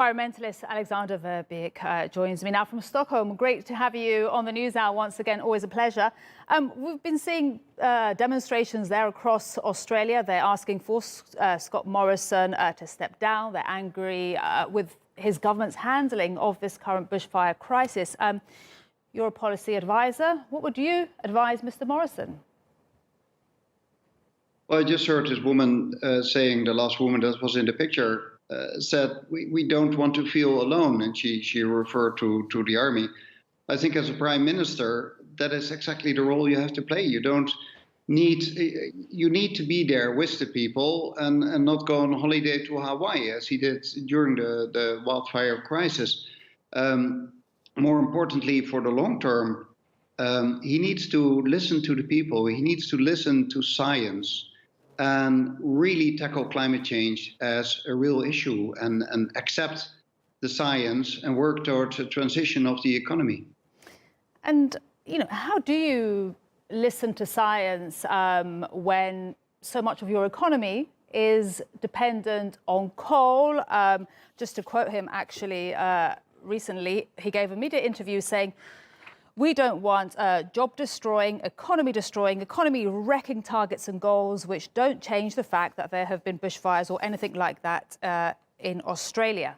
Environmentalist Alexander Verbeek joins me now from Stockholm. Great to have you on the News Hour once again. Always a pleasure. We've been seeing demonstrations there across Australia. They're asking for Scott Morrison to step down. They're angry with his government's handling of this current bushfire crisis. You're a policy advisor. What would you advise Mr. Morrison? Well, I just heard this woman saying, the last woman that was in the picture, said we don't want to feel alone, and she referred to the army. I think as a prime minister, that is exactly the role you have to play. You need to be there with the people and not go on holiday to Hawaii as he did during the wildfire crisis. More importantly, for the long term, he needs to listen to the people. He needs to listen to science and really tackle climate change as a real issue and accept the science and work towards a transition of the economy. And, you know, how do you listen to science when so much of your economy is dependent on coal? Just to quote him, actually, recently, he gave a media interview saying, "We don't want job-destroying, economy-wrecking targets and goals which don't change the fact that there have been bushfires or anything like that in Australia."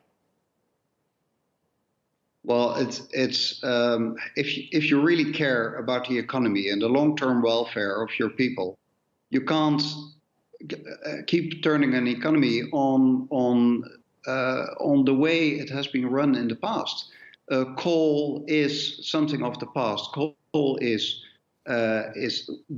Well, if you really care about the economy and the long-term welfare of your people, you can't keep turning an economy on the way it has been run in the past. Coal is something of the past. Coal is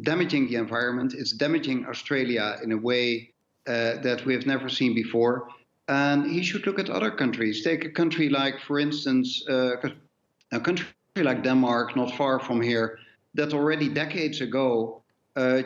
damaging the environment. It's damaging Australia in a way that we have never seen before. And he should look at other countries. Take a country like, for instance, a country like Denmark, not far from here, that already decades ago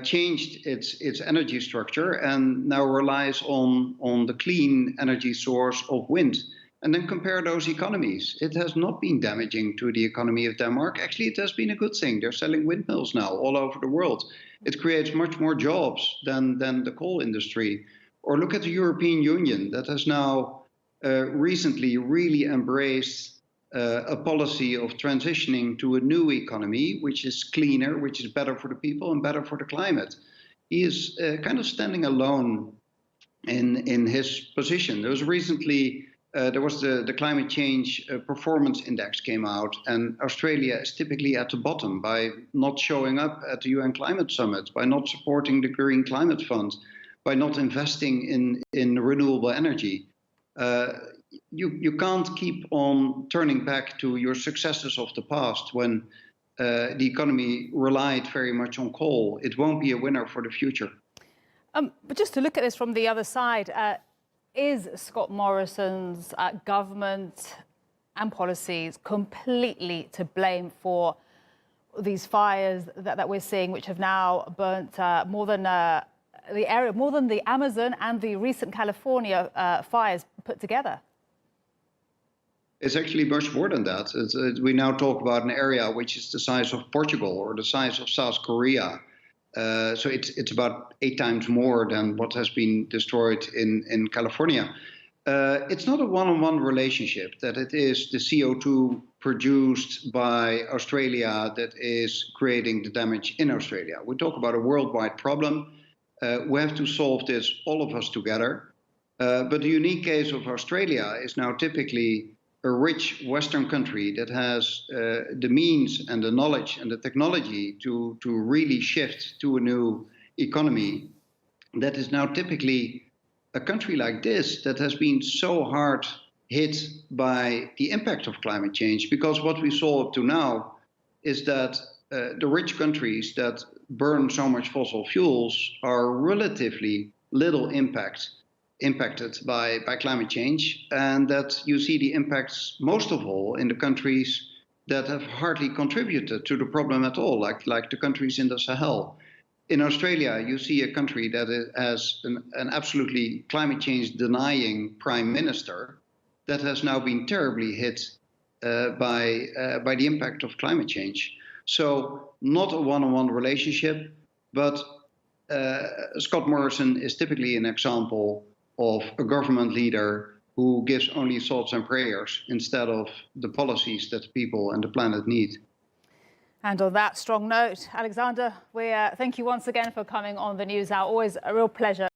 changed its energy structure and now relies on the clean energy source of wind. And then compare those economies. It has not been damaging to the economy of Denmark. Actually, it has been a good thing. They're selling windmills now all over the world. It creates much more jobs than the coal industry. Or look at the European Union that has now recently really embraced a policy of transitioning to a new economy, which is cleaner, which is better for the people and better for the climate. He is kind of standing alone in his position. There was recently the climate change performance index came out, and Australia is typically at the bottom by not showing up at the UN climate summit, by not supporting the Green Climate Fund, by not investing in renewable energy. You can't keep on turning back to your successes of the past when the economy relied very much on coal. It won't be a winner for the future. But just to look at this from the other side, is Scott Morrison's government and policies completely to blame for these fires that we're seeing, which have now burnt more than the Amazon and the recent California fires put together? It's actually much more than that. We now talk about an area which is the size of Portugal or the size of South Korea. So it's about 8 times more than what has been destroyed in California. It's not a one-on-one relationship, that it is the CO2 produced by Australia that is creating the damage in Australia. We talk about a worldwide problem. We have to solve this, all of us together. But the unique case of Australia is now typically a rich Western country that has the means and the knowledge and the technology to really shift to a new economy. That is now typically a country like this that has been so hard hit by the impact of climate change, because what we saw up to now is that the rich countries that burn so much fossil fuels are relatively little impacted by climate change, and that you see the impacts most of all in the countries that have hardly contributed to the problem at all, like the countries in the Sahel. In Australia, you see a country that has an absolutely climate change denying prime minister that has now been terribly hit by the impact of climate change. So not a one-on-one relationship, but Scott Morrison is typically an example of a government leader who gives only thoughts and prayers instead of the policies that people and the planet need. And on that strong note, Alexander, we thank you once again for coming on the News Hour. Always a real pleasure.